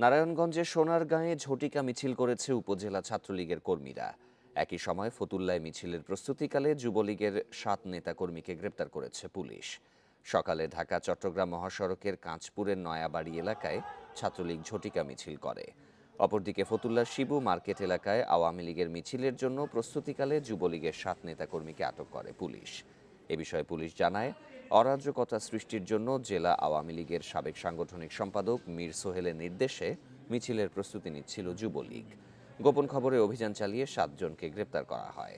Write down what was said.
নারায়ণগঞ্জের সোনারগাঁয়ে ঝটিকা মিছিল করেছে উপজেলা ছাত্রলীগের কর্মীরা। একই সময় ফতুল্লায় মিছিলের প্রস্তুতিকালে যুবলীগের ৭ নেতাকর্মীকে গ্রেপ্তার করেছে পুলিশ। সকালে ঢাকা চট্টগ্রাম মহাসড়কের কাঁচপুরের নয়াবাড়ি এলাকায় ছাত্রলীগ ঝটিকা মিছিল করে। অপরদিকে ফতুল্লার শিবু মার্কেট এলাকায় আওয়ামী লীগের মিছিলের জন্য প্রস্তুতিকালে যুবলীগের ৭ নেতাকর্মীকে আটক করে পুলিশ। এ বিষয়ে পুলিশ জানায়, অরাজকতা সৃষ্টির জন্য জেলা আওয়ামী লীগের সাবেক সাংগঠনিক সম্পাদক মীর সোহেলের নির্দেশে মিছিলের প্রস্তুতি নিচ্ছিল যুবলীগ। গোপন খবরে অভিযান চালিয়ে ৭ জনকে গ্রেপ্তার করা হয়।